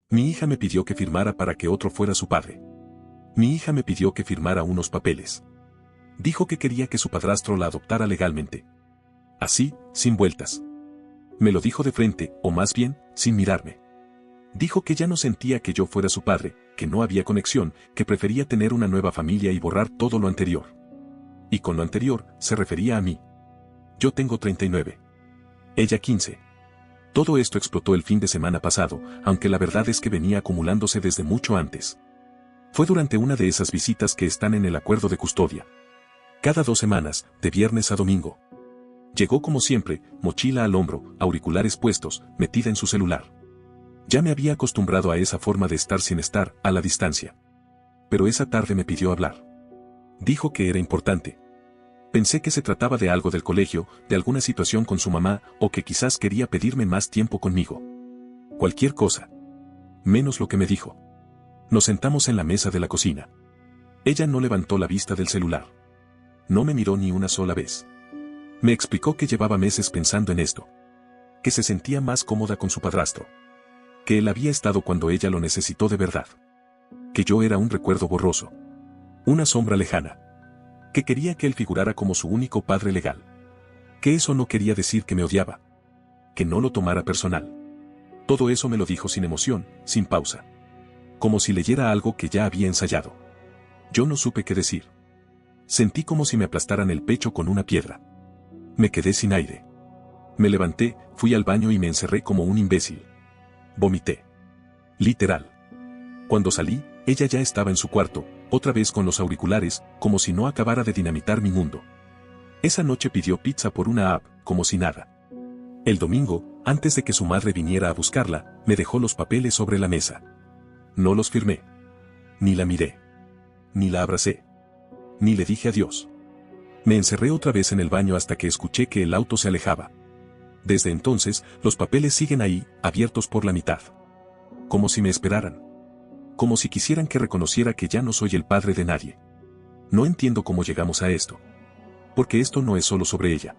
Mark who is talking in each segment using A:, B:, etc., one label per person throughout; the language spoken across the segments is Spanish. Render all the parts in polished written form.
A: Mi hija me pidió que firmara para que otro fuera su padre. Mi hija me pidió que firmara unos papeles. Dijo que quería que su padrastro la adoptara legalmente. Así, sin vueltas. Me lo dijo de frente, o más bien, sin mirarme. Dijo que ya no sentía que yo fuera su padre, que no había conexión, que prefería tener una nueva familia y borrar todo lo anterior. Y con lo anterior, se refería a mí. Yo tengo 39. Ella 15. Todo esto explotó el fin de semana pasado, aunque la verdad es que venía acumulándose desde mucho antes. Fue durante una de esas visitas que están en el acuerdo de custodia. Cada 2 semanas, de viernes a domingo. Llegó como siempre, mochila al hombro, auriculares puestos, metida en su celular. Ya me había acostumbrado a esa forma de estar sin estar, a la distancia. Pero esa tarde me pidió hablar. Dijo que era importante. Pensé que se trataba de algo del colegio, de alguna situación con su mamá, o que quizás quería pedirme más tiempo conmigo. Cualquier cosa. Menos lo que me dijo. Nos sentamos en la mesa de la cocina. Ella no levantó la vista del celular. No me miró ni una sola vez. Me explicó que llevaba meses pensando en esto. Que se sentía más cómoda con su padrastro. Que él había estado cuando ella lo necesitó de verdad. Que yo era un recuerdo borroso. Una sombra lejana. Que quería que él figurara como su único padre legal. Que eso no quería decir que me odiaba. Que no lo tomara personal. Todo eso me lo dijo sin emoción, sin pausa. Como si leyera algo que ya había ensayado. Yo no supe qué decir. Sentí como si me aplastaran el pecho con una piedra. Me quedé sin aire. Me levanté, fui al baño y me encerré como un imbécil. Vomité. Literal. Cuando salí, ella ya estaba en su cuarto, otra vez con los auriculares, como si no acabara de dinamitar mi mundo. Esa noche pidió pizza por una app, como si nada. El domingo, antes de que su madre viniera a buscarla, me dejó los papeles sobre la mesa. No los firmé. Ni la miré. Ni la abracé. Ni le dije adiós. Me encerré otra vez en el baño hasta que escuché que el auto se alejaba. Desde entonces, los papeles siguen ahí, abiertos por la mitad. Como si me esperaran. Como si quisieran que reconociera que ya no soy el padre de nadie. No entiendo cómo llegamos a esto. Porque esto no es solo sobre ella.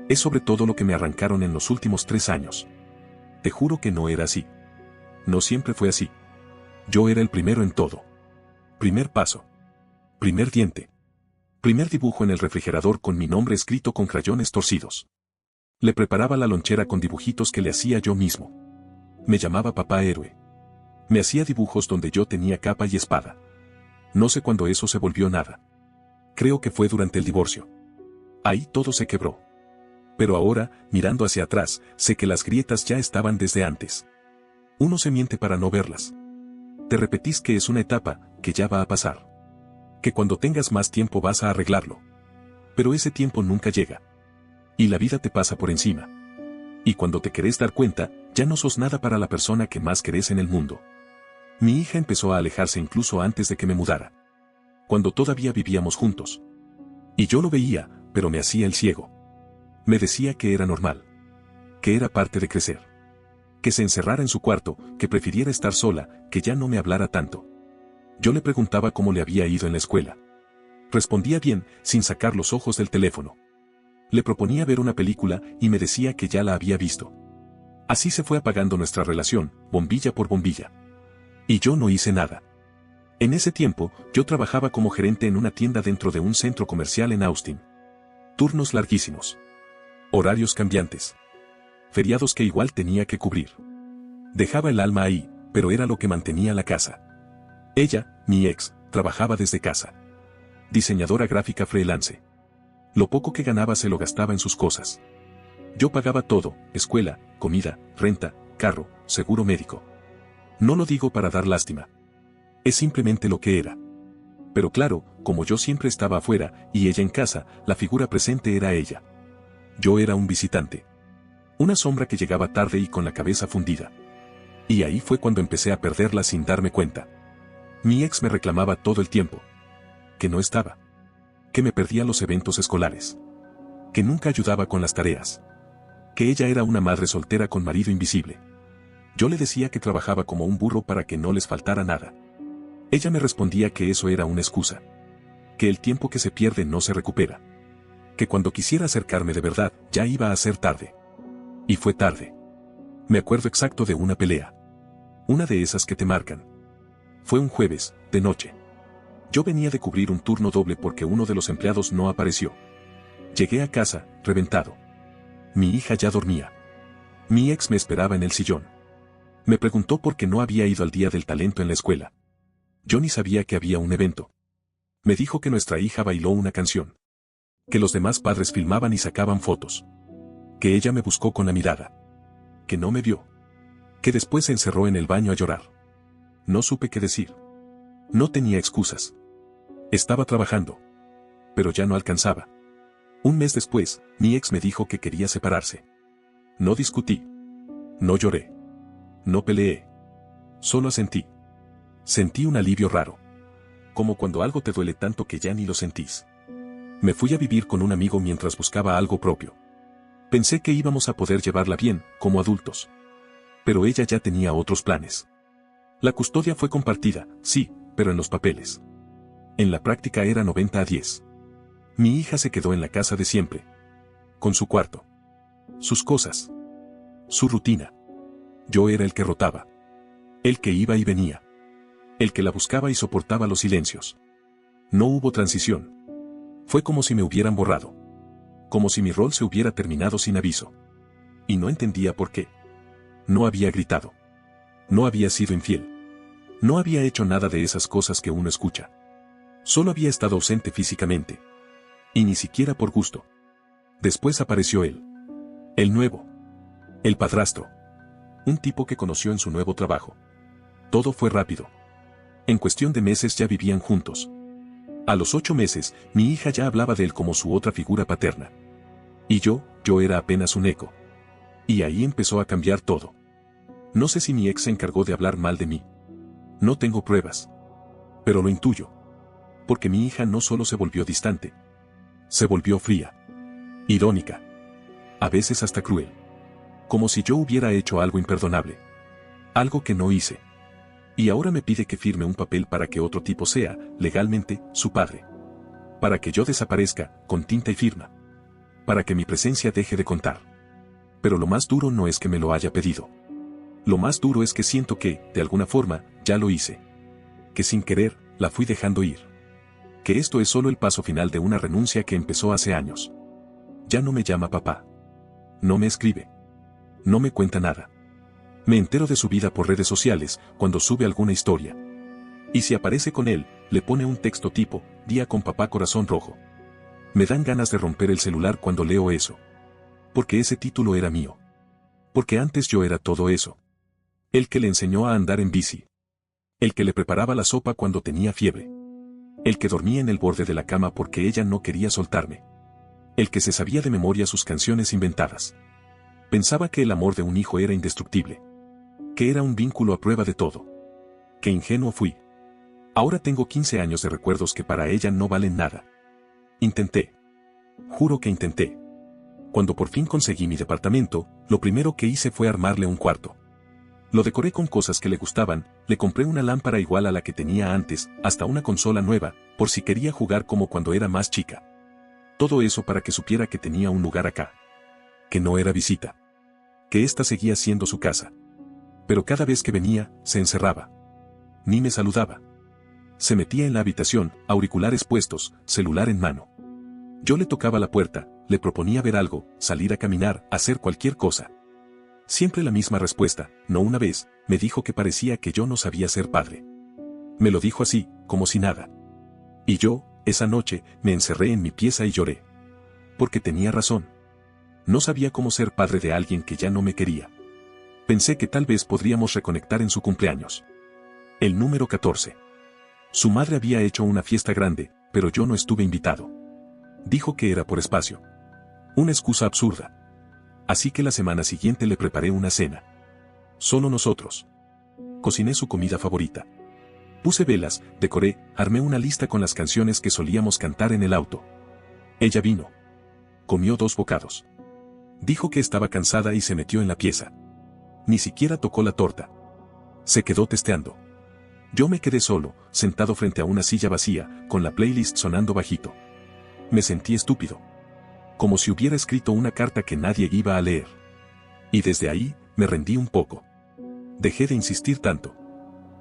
A: Es sobre todo lo que me arrancaron en los últimos 3 años. Te juro que no era así. No siempre fue así. Yo era el primero en todo. Primer paso. Primer diente. Primer dibujo en el refrigerador con mi nombre escrito con crayones torcidos. Le preparaba la lonchera con dibujitos que le hacía yo mismo. Me llamaba papá héroe. Me hacía dibujos donde yo tenía capa y espada. No sé cuándo eso se volvió nada. Creo que fue durante el divorcio. Ahí todo se quebró. Pero ahora, mirando hacia atrás, sé que las grietas ya estaban desde antes. Uno se miente para no verlas. Te repetís que es una etapa, que ya va a pasar. Que cuando tengas más tiempo vas a arreglarlo. Pero ese tiempo nunca llega. Y la vida te pasa por encima. Y cuando te querés dar cuenta, ya no sos nada para la persona que más querés en el mundo. Mi hija empezó a alejarse incluso antes de que me mudara. Cuando todavía vivíamos juntos. Y yo lo veía, pero me hacía el ciego. Me decía que era normal. Que era parte de crecer. Que se encerrara en su cuarto, que prefiriera estar sola, que ya no me hablara tanto. Yo le preguntaba cómo le había ido en la escuela. Respondía bien, sin sacar los ojos del teléfono. Le proponía ver una película y me decía que ya la había visto. Así se fue apagando nuestra relación, bombilla por bombilla. Y yo no hice nada. En ese tiempo, yo trabajaba como gerente en una tienda dentro de un centro comercial en Austin. Turnos larguísimos. Horarios cambiantes. Feriados que igual tenía que cubrir. Dejaba el alma ahí, pero era lo que mantenía la casa. Ella, mi ex, trabajaba desde casa. Diseñadora gráfica freelance. Lo poco que ganaba se lo gastaba en sus cosas. Yo pagaba todo, escuela, comida, renta, carro, seguro médico. No lo digo para dar lástima. Es simplemente lo que era. Pero claro, como yo siempre estaba afuera, y ella en casa, la figura presente era ella. Yo era un visitante. Una sombra que llegaba tarde y con la cabeza fundida. Y ahí fue cuando empecé a perderla sin darme cuenta. Mi ex me reclamaba todo el tiempo. Que no estaba. Que me perdía los eventos escolares. Que nunca ayudaba con las tareas. Que ella era una madre soltera con marido invisible. Yo le decía que trabajaba como un burro para que no les faltara nada. Ella me respondía que eso era una excusa. Que el tiempo que se pierde no se recupera. Que cuando quisiera acercarme de verdad, ya iba a ser tarde. Y fue tarde. Me acuerdo exacto de una pelea. Una de esas que te marcan. Fue un jueves, de noche. Yo venía de cubrir un turno doble porque uno de los empleados no apareció. Llegué a casa, reventado. Mi hija ya dormía. Mi ex me esperaba en el sillón. Me preguntó por qué no había ido al día del talento en la escuela. Yo ni sabía que había un evento. Me dijo que nuestra hija bailó una canción. Que los demás padres filmaban y sacaban fotos. Que ella me buscó con la mirada. Que no me vio. Que después se encerró en el baño a llorar. No supe qué decir. No tenía excusas. Estaba trabajando. Pero ya no alcanzaba. Un mes después, mi ex me dijo que quería separarse. No discutí. No lloré. No peleé. Solo asentí. Sentí un alivio raro. Como cuando algo te duele tanto que ya ni lo sentís. Me fui a vivir con un amigo mientras buscaba algo propio. Pensé que íbamos a poder llevarla bien, como adultos. Pero ella ya tenía otros planes. La custodia fue compartida, sí, pero en los papeles. En la práctica era 90-10. Mi hija se quedó en la casa de siempre. Con su cuarto. Sus cosas. Su rutina. Yo era el que rotaba. El que iba y venía. El que la buscaba y soportaba los silencios. No hubo transición. Fue como si me hubieran borrado. Como si mi rol se hubiera terminado sin aviso. Y no entendía por qué. No había gritado. No había sido infiel. No había hecho nada de esas cosas que uno escucha. Solo había estado ausente físicamente. Y ni siquiera por gusto. Después apareció él. El nuevo. El padrastro. Un tipo que conoció en su nuevo trabajo. Todo fue rápido. En cuestión de meses ya vivían juntos. A los 8 meses, mi hija ya hablaba de él como su otra figura paterna. Y yo era apenas un eco. Y ahí empezó a cambiar todo. No sé si mi ex se encargó de hablar mal de mí. No tengo pruebas. Pero lo intuyo. Porque mi hija no solo se volvió distante. Se volvió fría. Irónica. A veces hasta cruel. Como si yo hubiera hecho algo imperdonable. Algo que no hice. Y ahora me pide que firme un papel para que otro tipo sea, legalmente, su padre. Para que yo desaparezca, con tinta y firma. Para que mi presencia deje de contar. Pero lo más duro no es que me lo haya pedido. Lo más duro es que siento que, de alguna forma, ya lo hice. Que sin querer, la fui dejando ir. Que esto es solo el paso final de una renuncia que empezó hace años. Ya no me llama papá. No me escribe. No me cuenta nada. Me entero de su vida por redes sociales, cuando sube alguna historia. Y si aparece con él, le pone un texto tipo, día con papá corazón rojo. Me dan ganas de romper el celular cuando leo eso. Porque ese título era mío. Porque antes yo era todo eso. El que le enseñó a andar en bici. El que le preparaba la sopa cuando tenía fiebre. El que dormía en el borde de la cama porque ella no quería soltarme. El que se sabía de memoria sus canciones inventadas. Pensaba que el amor de un hijo era indestructible. Que era un vínculo a prueba de todo. Qué ingenuo fui. Ahora tengo 15 años de recuerdos que para ella no valen nada. Intenté. Juro que intenté. Cuando por fin conseguí mi departamento, lo primero que hice fue armarle un cuarto. Lo decoré con cosas que le gustaban, le compré una lámpara igual a la que tenía antes, hasta una consola nueva, por si quería jugar como cuando era más chica. Todo eso para que supiera que tenía un lugar acá. Que no era visita. Que esta seguía siendo su casa. Pero cada vez que venía, se encerraba. Ni me saludaba. Se metía en la habitación, auriculares puestos, celular en mano. Yo le tocaba la puerta, le proponía ver algo, salir a caminar, hacer cualquier cosa. Siempre la misma respuesta, no una vez, me dijo que parecía que yo no sabía ser padre. Me lo dijo así, como si nada. Y yo, esa noche, me encerré en mi pieza y lloré. Porque tenía razón. No sabía cómo ser padre de alguien que ya no me quería. Pensé que tal vez podríamos reconectar en su cumpleaños. El número 14. Su madre había hecho una fiesta grande, pero yo no estuve invitado. Dijo que era por espacio. Una excusa absurda. Así que la semana siguiente le preparé una cena. Solo nosotros. Cociné su comida favorita. Puse velas, decoré, armé una lista con las canciones que solíamos cantar en el auto. Ella vino. Comió 2 bocados. Dijo que estaba cansada y se metió en la pieza. Ni siquiera tocó la torta. Se quedó testeando. Yo me quedé solo, sentado frente a una silla vacía, con la playlist sonando bajito. Me sentí estúpido. Como si hubiera escrito una carta que nadie iba a leer. Y desde ahí, me rendí un poco. Dejé de insistir tanto.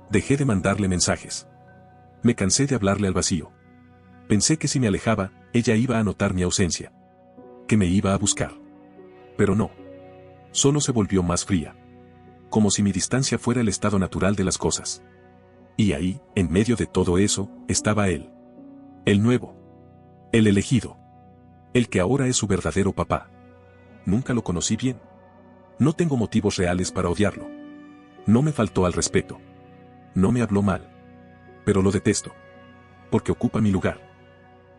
A: Dejé de mandarle mensajes. Me cansé de hablarle al vacío. Pensé que si me alejaba, ella iba a notar mi ausencia. Que me iba a buscar. Pero no. Solo se volvió más fría. Como si mi distancia fuera el estado natural de las cosas. Y ahí, en medio de todo eso, estaba él. El nuevo. El elegido. El que ahora es su verdadero papá. Nunca lo conocí bien. No tengo motivos reales para odiarlo. No me faltó al respeto. No me habló mal. Pero lo detesto. Porque ocupa mi lugar.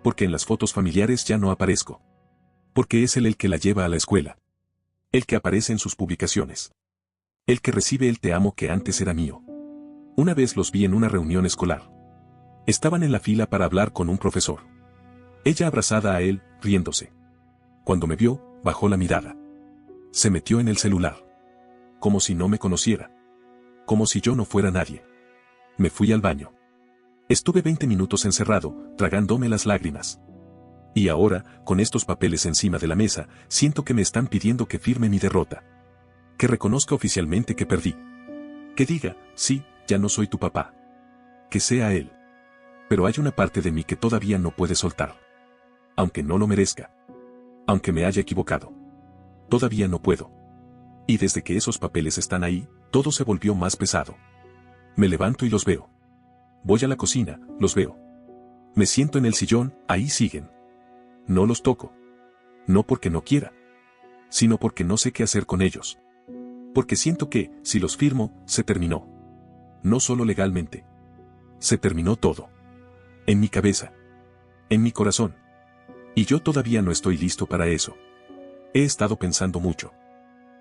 A: Porque en las fotos familiares ya no aparezco. Porque es él el que la lleva a la escuela. El que aparece en sus publicaciones. El que recibe el te amo que antes era mío. Una vez los vi en una reunión escolar. Estaban en la fila para hablar con un profesor. Ella abrazada a él, riéndose. Cuando me vio, bajó la mirada. Se metió en el celular. Como si no me conociera. Como si yo no fuera nadie. Me fui al baño. Estuve 20 minutos encerrado, tragándome las lágrimas. Y ahora, con estos papeles encima de la mesa, siento que me están pidiendo que firme mi derrota. Que reconozca oficialmente que perdí. Que diga, sí, ya no soy tu papá. Que sea él. Pero hay una parte de mí que todavía no puede soltar. Aunque no lo merezca. Aunque me haya equivocado. Todavía no puedo. Y desde que esos papeles están ahí, todo se volvió más pesado. Me levanto y los veo. Voy a la cocina, los veo. Me siento en el sillón, ahí siguen. No los toco. No porque no quiera. Sino porque no sé qué hacer con ellos. Porque siento que, si los firmo, se terminó. No solo legalmente. Se terminó todo. En mi cabeza. En mi corazón. Y yo todavía no estoy listo para eso. He estado pensando mucho.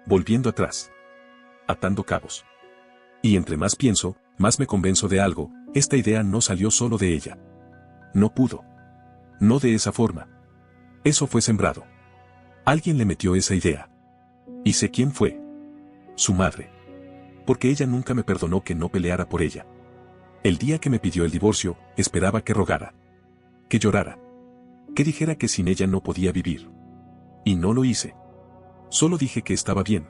A: Volviendo atrás. Atando cabos. Y entre más pienso, más me convenzo de algo, esta idea no salió solo de ella. No pudo. No de esa forma. Eso fue sembrado. Alguien le metió esa idea. Y sé quién fue. Su madre. Porque ella nunca me perdonó que no peleara por ella. El día que me pidió el divorcio, esperaba que rogara. Que llorara. Que dijera que sin ella no podía vivir. Y no lo hice. Solo dije que estaba bien.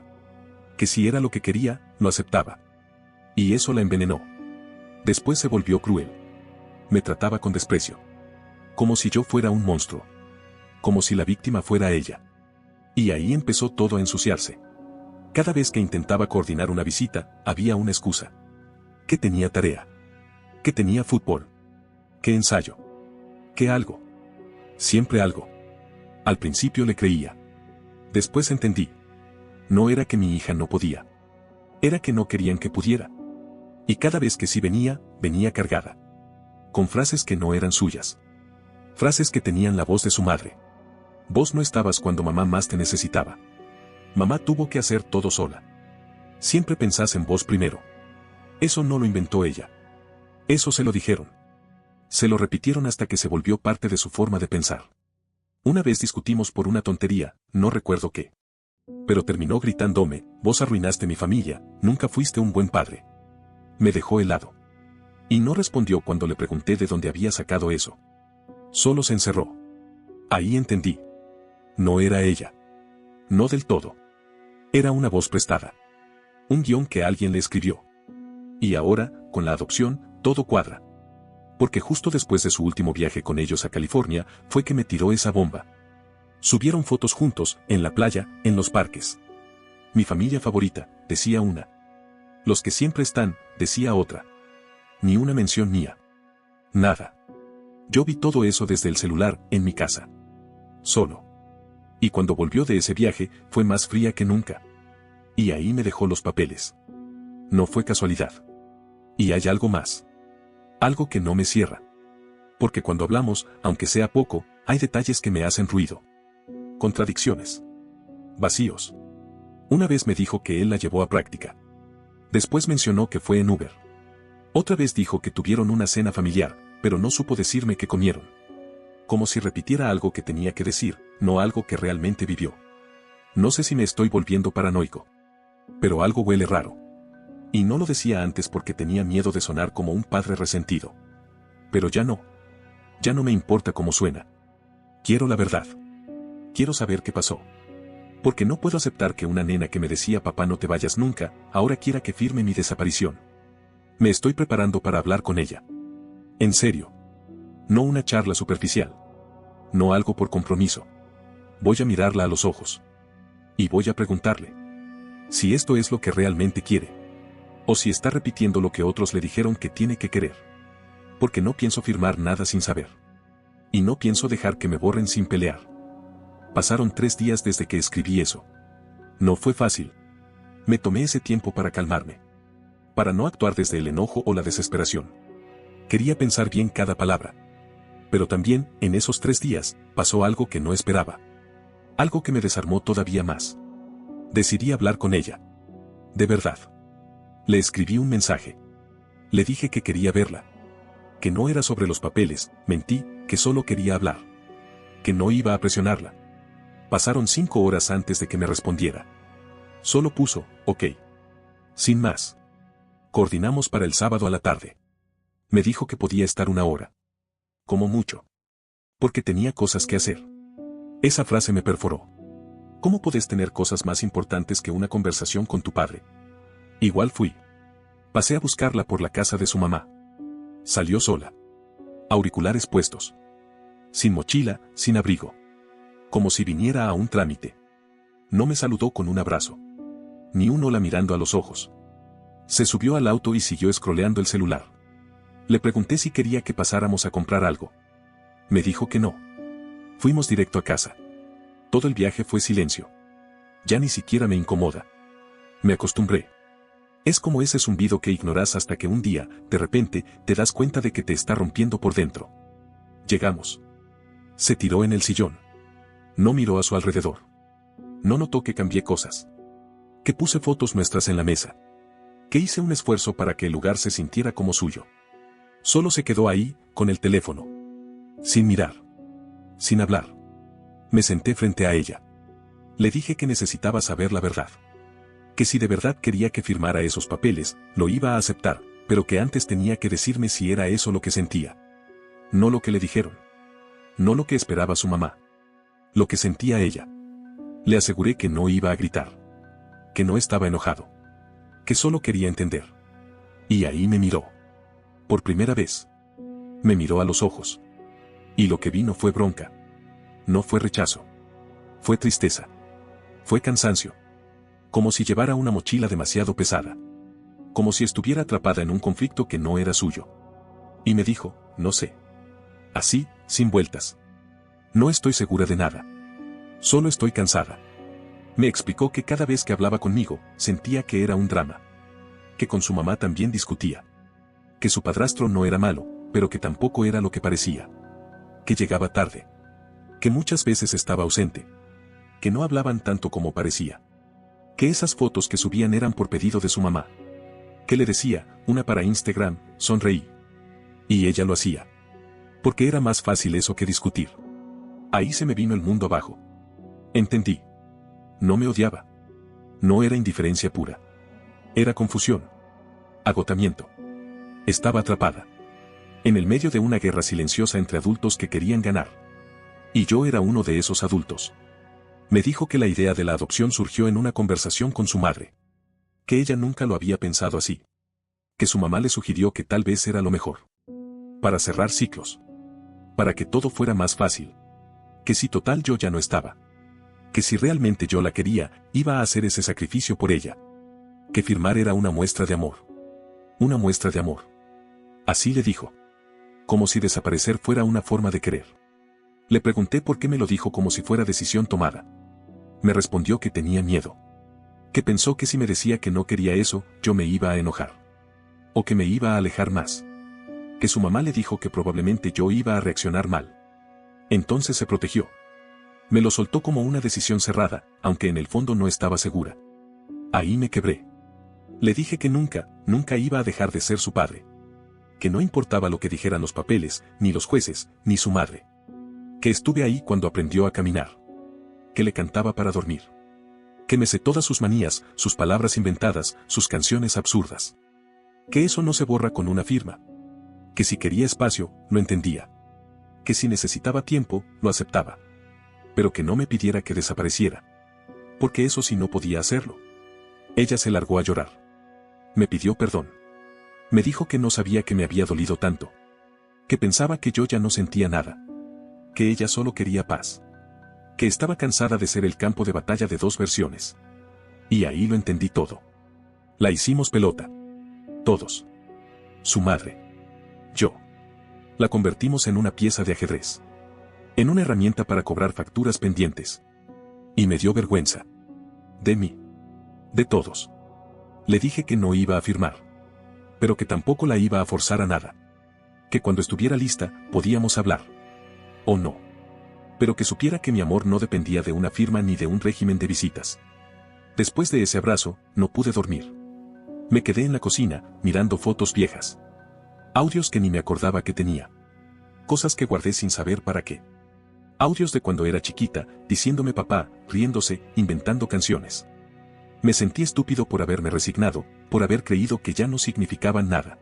A: Que si era lo que quería, lo aceptaba. Y eso la envenenó. Después se volvió cruel. Me trataba con desprecio. Como si yo fuera un monstruo. Como si la víctima fuera ella. Y ahí empezó todo a ensuciarse. Cada vez que intentaba coordinar una visita, había una excusa. Que tenía tarea. Que tenía fútbol. Que ensayo. Que algo. Siempre algo. Al principio le creía. Después entendí. No era que mi hija no podía. Era que no querían que pudiera. Y cada vez que sí venía, venía cargada. Con frases que no eran suyas. Frases que tenían la voz de su madre. Vos no estabas cuando mamá más te necesitaba. Mamá tuvo que hacer todo sola. Siempre pensás en vos primero. Eso no lo inventó ella. Eso se lo dijeron. Se lo repitieron hasta que se volvió parte de su forma de pensar. Una vez discutimos por una tontería, no recuerdo qué. Pero terminó gritándome, vos arruinaste mi familia, nunca fuiste un buen padre. Me dejó helado. Y no respondió cuando le pregunté de dónde había sacado eso. Solo se encerró. Ahí entendí. No era ella. No del todo. Era una voz prestada. Un guión que alguien le escribió. Y ahora, con la adopción, todo cuadra. Porque justo después de su último viaje con ellos a California, fue que me tiró esa bomba. Subieron fotos juntos, en la playa, en los parques. Mi familia favorita, decía una. Los que siempre están, decía otra. Ni una mención mía. Nada. Yo vi todo eso desde el celular, en mi casa. Solo. Y cuando volvió de ese viaje, fue más fría que nunca. Y ahí me dejó los papeles. No fue casualidad. Y hay algo más. Algo que no me cierra. Porque cuando hablamos, aunque sea poco, hay detalles que me hacen ruido. Contradicciones. Vacíos. Una vez me dijo que él la llevó a práctica. Después mencionó que fue en Uber. Otra vez dijo que tuvieron una cena familiar, pero no supo decirme qué comieron. Como si repitiera algo que tenía que decir, no algo que realmente vivió. No sé si me estoy volviendo paranoico. Pero algo huele raro. Y no lo decía antes porque tenía miedo de sonar como un padre resentido. Pero ya no. Ya no me importa cómo suena. Quiero la verdad. Quiero saber qué pasó. Porque no puedo aceptar que una nena que me decía papá no te vayas nunca, ahora quiera que firme mi desaparición. Me estoy preparando para hablar con ella. En serio. No una charla superficial. No algo por compromiso. Voy a mirarla a los ojos. Y voy a preguntarle si esto es lo que realmente quiere. O si está repitiendo lo que otros le dijeron que tiene que querer. Porque no pienso firmar nada sin saber. Y no pienso dejar que me borren sin pelear. Pasaron 3 días desde que escribí eso. No fue fácil. Me tomé ese tiempo para calmarme. Para no actuar desde el enojo o la desesperación. Quería pensar bien cada palabra. Pero también, en esos 3 días, pasó algo que no esperaba. Algo que me desarmó todavía más. Decidí hablar con ella. De verdad. Le escribí un mensaje. Le dije que quería verla. Que no era sobre los papeles, mentí, que solo quería hablar. Que no iba a presionarla. Pasaron 5 horas antes de que me respondiera. Solo puso, ok. Sin más. Coordinamos para el sábado a la tarde. Me dijo que podía estar 1 hora. Como mucho. Porque tenía cosas que hacer. Esa frase me perforó. ¿Cómo puedes tener cosas más importantes que una conversación con tu padre? Igual fui. Pasé a buscarla por la casa de su mamá. Salió sola. Auriculares puestos. Sin mochila, sin abrigo. Como si viniera a un trámite. No me saludó con un abrazo. Ni un hola mirando a los ojos. Se subió al auto y siguió scrolleando el celular. Le pregunté si quería que pasáramos a comprar algo. Me dijo que no. Fuimos directo a casa. Todo el viaje fue silencio. Ya ni siquiera me incomoda. Me acostumbré. Es como ese zumbido que ignoras hasta que un día, de repente, te das cuenta de que te está rompiendo por dentro. Llegamos. Se tiró en el sillón. No miró a su alrededor. No notó que cambié cosas. Que puse fotos nuestras en la mesa. Que hice un esfuerzo para que el lugar se sintiera como suyo. Solo se quedó ahí, con el teléfono. Sin mirar. Sin hablar. Me senté frente a ella. Le dije que necesitaba saber la verdad. Que si de verdad quería que firmara esos papeles, lo iba a aceptar, pero que antes tenía que decirme si era eso lo que sentía. No lo que le dijeron. No lo que esperaba su mamá. Lo que sentía ella. Le aseguré que no iba a gritar. Que no estaba enojado. Que solo quería entender. Y ahí me miró. Por primera vez. Me miró a los ojos. Y lo que vi no fue bronca. No fue rechazo. Fue tristeza. Fue cansancio. Como si llevara una mochila demasiado pesada. Como si estuviera atrapada en un conflicto que no era suyo. Y me dijo, no sé. Así, sin vueltas. No estoy segura de nada. Solo estoy cansada. Me explicó que cada vez que hablaba conmigo, sentía que era un drama. Que con su mamá también discutía. Que su padrastro no era malo, pero que tampoco era lo que parecía. Que llegaba tarde. Que muchas veces estaba ausente. Que no hablaban tanto como parecía. Que esas fotos que subían eran por pedido de su mamá. Que le decía, una para Instagram, sonreí. Y ella lo hacía. Porque era más fácil eso que discutir. Ahí se me vino el mundo abajo. Entendí. No me odiaba. No era indiferencia pura. Era confusión. Agotamiento. Estaba atrapada. En el medio de una guerra silenciosa entre adultos que querían ganar. Y yo era uno de esos adultos. Me dijo que la idea de la adopción surgió en una conversación con su madre. Que ella nunca lo había pensado así. Que su mamá le sugirió que tal vez era lo mejor. Para cerrar ciclos. Para que todo fuera más fácil. Que si total yo ya no estaba. Que si realmente yo la quería, iba a hacer ese sacrificio por ella. Que firmar era una muestra de amor. Una muestra de amor. Así le dijo. Como si desaparecer fuera una forma de querer. Le pregunté por qué me lo dijo como si fuera decisión tomada. Me respondió que tenía miedo. Que pensó que si me decía que no quería eso, yo me iba a enojar. O que me iba a alejar más. Que su mamá le dijo que probablemente yo iba a reaccionar mal. Entonces se protegió. Me lo soltó como una decisión cerrada, aunque en el fondo no estaba segura. Ahí me quebré. Le dije que nunca, nunca iba a dejar de ser su padre. Que no importaba lo que dijeran los papeles, ni los jueces, ni su madre. Que estuve ahí cuando aprendió a caminar. Que le cantaba para dormir. Que me sé todas sus manías, sus palabras inventadas, sus canciones absurdas. Que eso no se borra con una firma. Que si quería espacio, lo entendía. Que si necesitaba tiempo, lo aceptaba. Pero que no me pidiera que desapareciera. porque eso sí no podía hacerlo. Ella se largó a llorar. Me pidió perdón. Me dijo que no sabía que me había dolido tanto. Que pensaba que yo ya no sentía nada. Que ella solo quería paz. Que estaba cansada de ser el campo de batalla de dos versiones. Y ahí lo entendí todo. La hicimos pelota. Todos. Su madre. Yo. La convertimos en una pieza de ajedrez. En una herramienta para cobrar facturas pendientes. Y me dio vergüenza. De mí. De todos. Le dije que no iba a firmar. Pero que tampoco la iba a forzar a nada. Que cuando estuviera lista, podíamos hablar. O no. Pero que supiera que mi amor no dependía de una firma ni de un régimen de visitas. Después de ese abrazo, no pude dormir. Me quedé en la cocina, mirando fotos viejas. Audios que ni me acordaba que tenía. Cosas que guardé sin saber para qué. Audios de cuando era chiquita, diciéndome papá, riéndose, inventando canciones. Me sentí estúpido por haberme resignado, por haber creído que ya no significaban nada.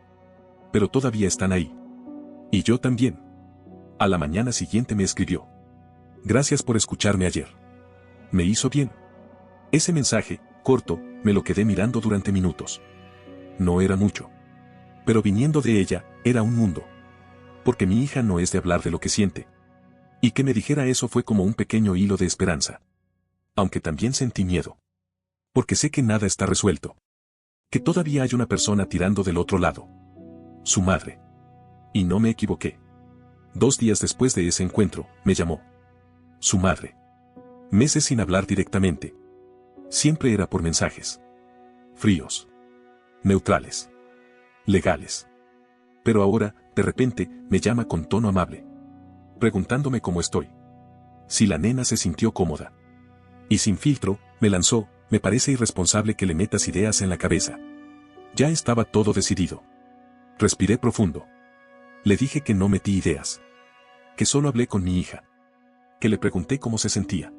A: Pero todavía están ahí. Y yo también. A la mañana siguiente me escribió. Gracias por escucharme ayer. Me hizo bien. Ese mensaje, corto, me lo quedé mirando durante minutos. No era mucho. Pero viniendo de ella, era un mundo. Porque mi hija no es de hablar de lo que siente. Y que me dijera eso fue como un pequeño hilo de esperanza. Aunque también sentí miedo. Porque sé que nada está resuelto. Que todavía hay una persona tirando del otro lado. Su madre. Y no me equivoqué. 2 días después de ese encuentro, me llamó. Su madre. Meses sin hablar directamente. Siempre era por mensajes. Fríos. Neutrales. Legales. Pero ahora, de repente, me llama con tono amable. Preguntándome cómo estoy. Si la nena se sintió cómoda. Y sin filtro, me lanzó, me parece irresponsable que le metas ideas en la cabeza. Ya estaba todo decidido. Respiré profundo. Le dije que no metí ideas. Que solo hablé con mi hija. Que le pregunté cómo se sentía.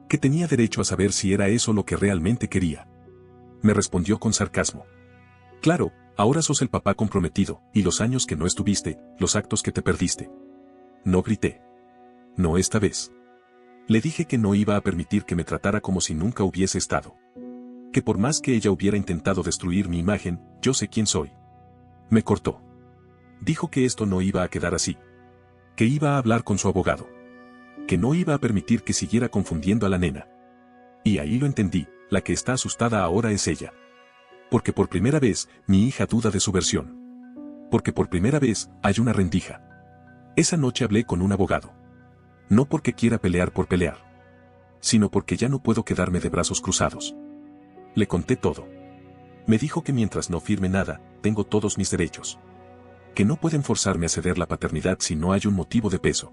A: Que tenía derecho a saber si era eso lo que realmente quería. Me respondió con sarcasmo. Claro, ahora sos el papá comprometido, y los años que no estuviste, los actos que te perdiste. No grité. No esta vez. Le dije que no iba a permitir que me tratara como si nunca hubiese estado. Que por más que ella hubiera intentado destruir mi imagen, yo sé quién soy. Me cortó. Dijo que esto no iba a quedar así. Que iba a hablar con su abogado. Que no iba a permitir que siguiera confundiendo a la nena. Y ahí lo entendí, la que está asustada ahora es ella. Porque por primera vez, mi hija duda de su versión. Porque por primera vez, hay una rendija. Esa noche hablé con un abogado. No porque quiera pelear por pelear. Sino porque ya no puedo quedarme de brazos cruzados. Le conté todo. Me dijo que mientras no firme nada, tengo todos mis derechos. Que no pueden forzarme a ceder la paternidad si no hay un motivo de peso.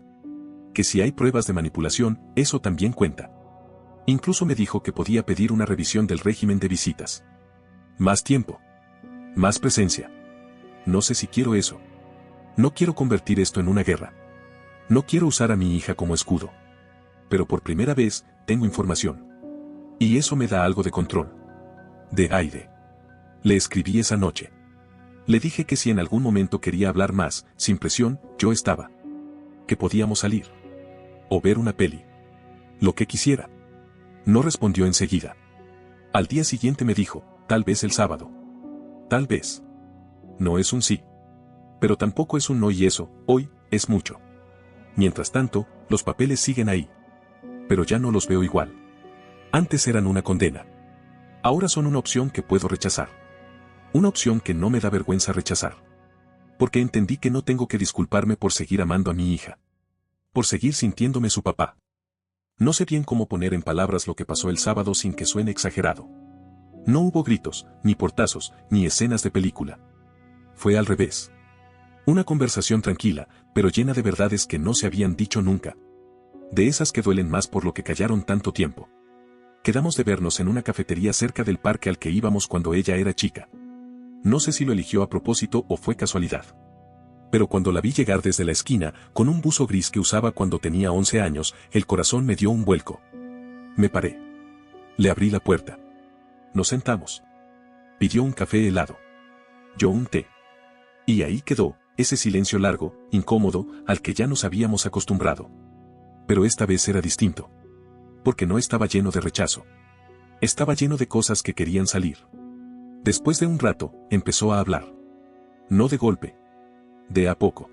A: Que si hay pruebas de manipulación, eso también cuenta. Incluso me dijo que podía pedir una revisión del régimen de visitas. Más tiempo. Más presencia. No sé si quiero eso. No quiero convertir esto en una guerra. No quiero usar a mi hija como escudo. Pero por primera vez, tengo información. Y eso me da algo de control. De aire. Le escribí esa noche. Le dije que si en algún momento quería hablar más, sin presión, yo estaba. Que podíamos salir. O ver una peli. Lo que quisiera. No respondió enseguida. Al día siguiente me dijo, tal vez el sábado. Tal vez. No es un sí. Pero tampoco es un no y eso, hoy, es mucho. Mientras tanto, los papeles siguen ahí. Pero ya no los veo igual. Antes eran una condena. Ahora son una opción que puedo rechazar. Una opción que no me da vergüenza rechazar. Porque entendí que no tengo que disculparme por seguir amando a mi hija. Por seguir sintiéndome su papá. No sé bien cómo poner en palabras lo que pasó el sábado sin que suene exagerado. No hubo gritos, ni portazos, ni escenas de película. Fue al revés. Una conversación tranquila, pero llena de verdades que no se habían dicho nunca. De esas que duelen más por lo que callaron tanto tiempo. Quedamos de vernos en una cafetería cerca del parque al que íbamos cuando ella era chica. No sé si lo eligió a propósito o fue casualidad. Pero cuando la vi llegar desde la esquina, con un buzo gris que usaba cuando tenía 11 años, el corazón me dio un vuelco. Me paré. Le abrí la puerta. Nos sentamos. Pidió un café helado. Yo un té. Y ahí quedó, ese silencio largo, incómodo, al que ya nos habíamos acostumbrado. Pero esta vez era distinto. Porque no estaba lleno de rechazo. Estaba lleno de cosas que querían salir. Después de un rato, empezó a hablar. No de golpe. De a poco.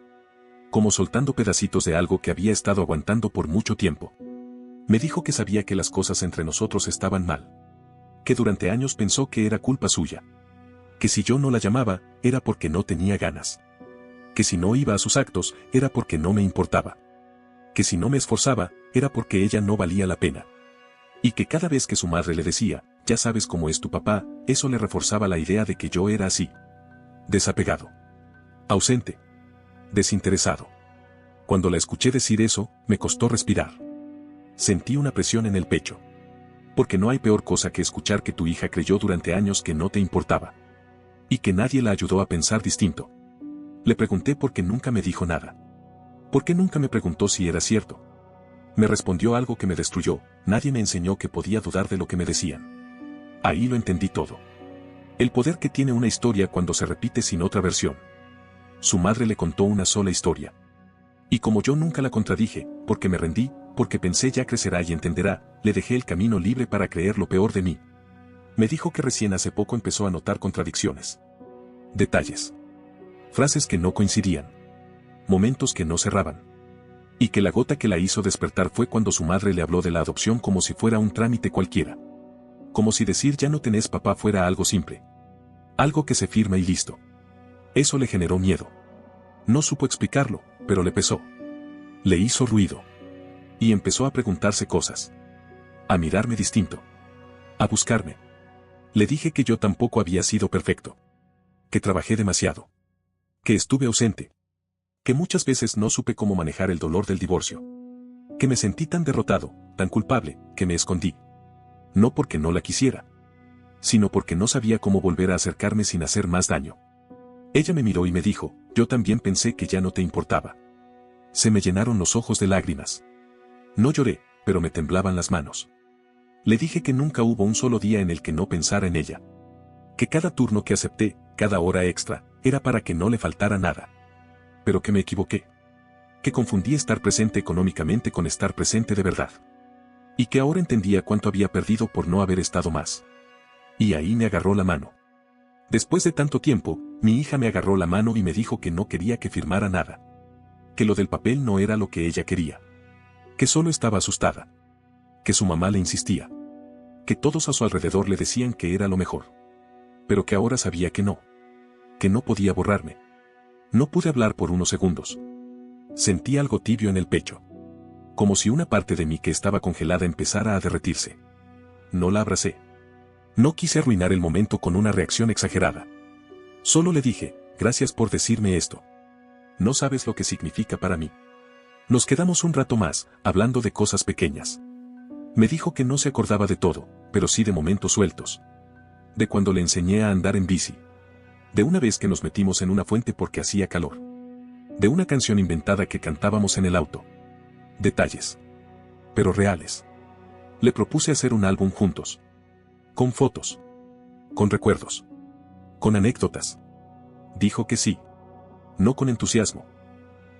A: Como soltando pedacitos de algo que había estado aguantando por mucho tiempo. Me dijo que sabía que las cosas entre nosotros estaban mal. Que durante años pensó que era culpa suya. Que si yo no la llamaba, era porque no tenía ganas. Que si no iba a sus actos, era porque no me importaba. Que si no me esforzaba, era porque ella no valía la pena. Y que cada vez que su madre le decía, ya sabes cómo es tu papá, eso le reforzaba la idea de que yo era así. Desapegado. Ausente. Desinteresado. Cuando la escuché decir eso, me costó respirar. Sentí una presión en el pecho. Porque no hay peor cosa que escuchar que tu hija creyó durante años que no te importaba. Y que nadie la ayudó a pensar distinto. Le pregunté por qué nunca me dijo nada. ¿Por qué nunca me preguntó si era cierto? Me respondió algo que me destruyó, nadie me enseñó que podía dudar de lo que me decían. Ahí lo entendí todo. El poder que tiene una historia cuando se repite sin otra versión. Su madre le contó una sola historia. Y como yo nunca la contradije, porque me rendí, porque pensé ya crecerá y entenderá, le dejé el camino libre para creer lo peor de mí. Me dijo que recién hace poco empezó a notar contradicciones. Detalles. Frases que no coincidían. Momentos que no cerraban. Y que la gota que la hizo despertar fue cuando su madre le habló de la adopción como si fuera un trámite cualquiera. Como si decir ya no tenés papá fuera algo simple. Algo que se firma y listo. Eso le generó miedo. No supo explicarlo, pero le pesó. Le hizo ruido. Y empezó a preguntarse cosas. A mirarme distinto. A buscarme. Le dije que yo tampoco había sido perfecto. Que trabajé demasiado. Que estuve ausente. Que muchas veces no supe cómo manejar el dolor del divorcio. Que me sentí tan derrotado, tan culpable, que me escondí. No porque no la quisiera, sino porque no sabía cómo volver a acercarme sin hacer más daño. Ella me miró y me dijo, yo también pensé que ya no te importaba. Se me llenaron los ojos de lágrimas. No lloré, pero me temblaban las manos. Le dije que nunca hubo un solo día en el que no pensara en ella. Que cada turno que acepté, cada hora extra, era para que no le faltara nada. Pero que me equivoqué. Que confundí estar presente económicamente con estar presente de verdad. Y que ahora entendía cuánto había perdido por no haber estado más. Y ahí me agarró la mano. Después de tanto tiempo, mi hija me agarró la mano y me dijo que no quería que firmara nada. Que lo del papel no era lo que ella quería. Que solo estaba asustada. Que su mamá le insistía. Que todos a su alrededor le decían que era lo mejor. Pero que ahora sabía que no. Que no podía borrarme. No pude hablar por unos segundos. Sentí algo tibio en el pecho. Como si una parte de mí que estaba congelada empezara a derretirse. No la abracé. No quise arruinar el momento con una reacción exagerada. Solo le dije, gracias por decirme esto. No sabes lo que significa para mí. Nos quedamos un rato más, hablando de cosas pequeñas. Me dijo que no se acordaba de todo, pero sí de momentos sueltos. De cuando le enseñé a andar en bici. De una vez que nos metimos en una fuente porque hacía calor. De una canción inventada que cantábamos en el auto. Detalles. Pero reales. Le propuse hacer un álbum juntos. Con fotos. Con recuerdos. Con anécdotas. Dijo que sí. No con entusiasmo.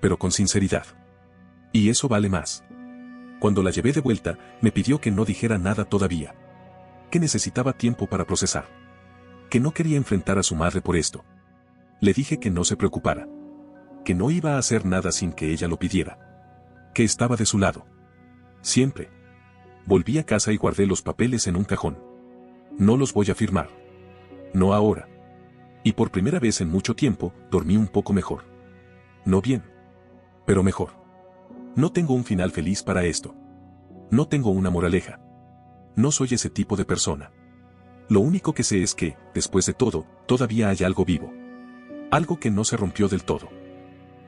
A: Pero con sinceridad. Y eso vale más. Cuando la llevé de vuelta, me pidió que no dijera nada todavía. Que necesitaba tiempo para procesar. Que no quería enfrentar a su madre por esto. Le dije que no se preocupara. Que no iba a hacer nada sin que ella lo pidiera. Que estaba de su lado. Siempre. Volví a casa y guardé los papeles en un cajón. No los voy a firmar. No ahora. Y por primera vez en mucho tiempo, dormí un poco mejor. No bien. Pero mejor. No tengo un final feliz para esto. No tengo una moraleja. No soy ese tipo de persona. Lo único que sé es que, después de todo, todavía hay algo vivo. Algo que no se rompió del todo.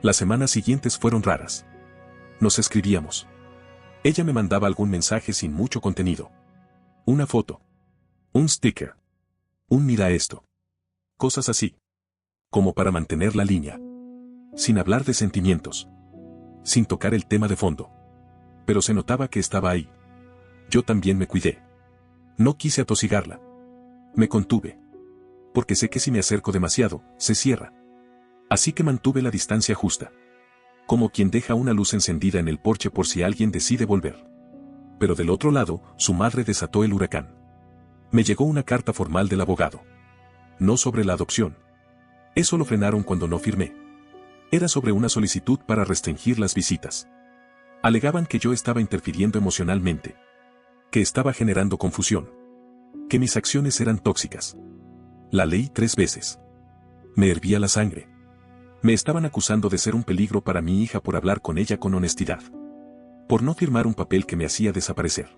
A: Las semanas siguientes fueron raras. Nos escribíamos. Ella me mandaba algún mensaje sin mucho contenido. Una foto. Un sticker. Un mira esto. Cosas así. Como para mantener la línea. Sin hablar de sentimientos. Sin tocar el tema de fondo. Pero se notaba que estaba ahí. Yo también me cuidé. No quise atosigarla. Me contuve. Porque sé que si me acerco demasiado, se cierra. Así que mantuve la distancia justa. Como quien deja una luz encendida en el porche por si alguien decide volver. Pero del otro lado, su madre desató el huracán. Me llegó una carta formal del abogado. No sobre la adopción. Eso lo frenaron cuando no firmé. Era sobre una solicitud para restringir las visitas. Alegaban que yo estaba interfiriendo emocionalmente. Que estaba generando confusión. Que mis acciones eran tóxicas. La leí 3 veces. Me hervía la sangre. Me estaban acusando de ser un peligro para mi hija por hablar con ella con honestidad. Por no firmar un papel que me hacía desaparecer.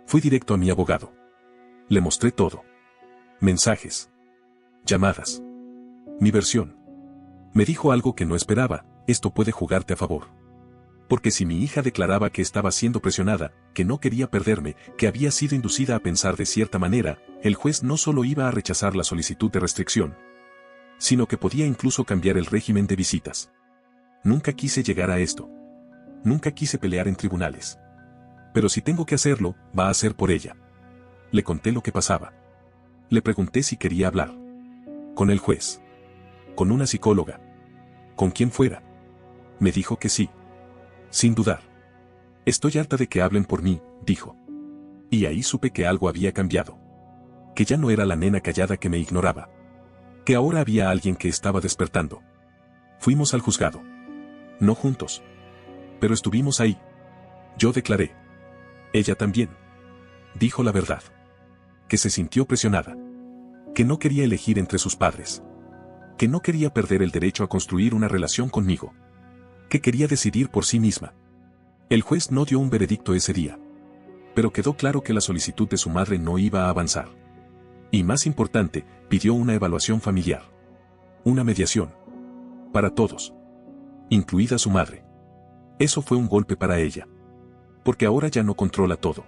A: Fui directo a mi abogado. Le mostré todo. Mensajes. Llamadas. Mi versión. Me dijo algo que no esperaba: esto puede jugarte a favor. Porque si mi hija declaraba que estaba siendo presionada, que no quería perderme, que había sido inducida a pensar de cierta manera, el juez no solo iba a rechazar la solicitud de restricción, sino que podía incluso cambiar el régimen de visitas. Nunca quise llegar a esto. Nunca quise pelear en tribunales. Pero si tengo que hacerlo, va a ser por ella. Le conté lo que pasaba. Le pregunté si quería hablar. Con el juez. Con una psicóloga. Con quien fuera. Me dijo que sí. Sin dudar. Estoy harta de que hablen por mí, dijo. Y ahí supe que algo había cambiado. Que ya no era la nena callada que me ignoraba. Que ahora había alguien que estaba despertando. Fuimos al juzgado. No juntos. Pero estuvimos ahí. Yo declaré. Ella también. Dijo la verdad. Que se sintió presionada. Que no quería elegir entre sus padres. Que no quería perder el derecho a construir una relación conmigo. Que quería decidir por sí misma. El juez no dio un veredicto ese día. Pero quedó claro que la solicitud de su madre no iba a avanzar. Y más importante, pidió una evaluación familiar. Una mediación. Para todos. Incluida su madre. Eso fue un golpe para ella. Porque ahora ya no controla todo.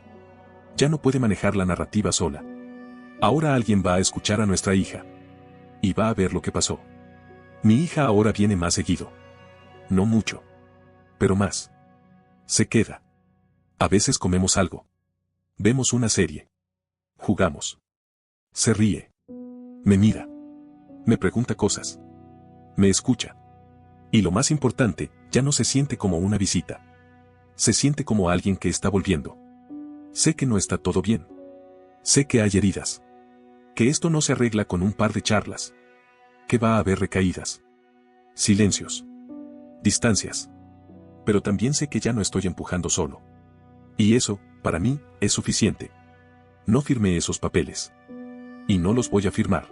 A: Ya no puede manejar la narrativa sola. Ahora alguien va a escuchar a nuestra hija. Y va a ver lo que pasó. Mi hija ahora viene más seguido. No mucho. Pero más. Se queda. A veces comemos algo. Vemos una serie. Jugamos. Se ríe. Me mira. Me pregunta cosas. Me escucha. Y lo más importante, ya no se siente como una visita. Se siente como alguien que está volviendo. Sé que no está todo bien. Sé que hay heridas. Que esto no se arregla con un par de charlas. Que va a haber recaídas. Silencios. Distancias. Pero también sé que ya no estoy empujando solo. Y eso, para mí, es suficiente. No firmé esos papeles. Y no los voy a firmar.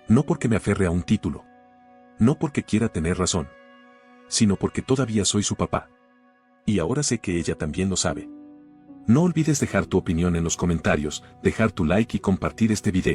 A: No porque me aferre a un título. No porque quiera tener razón. Sino porque todavía soy su papá. Y ahora sé que ella también lo sabe. No olvides dejar tu opinión en los comentarios, dejar tu like y compartir este video.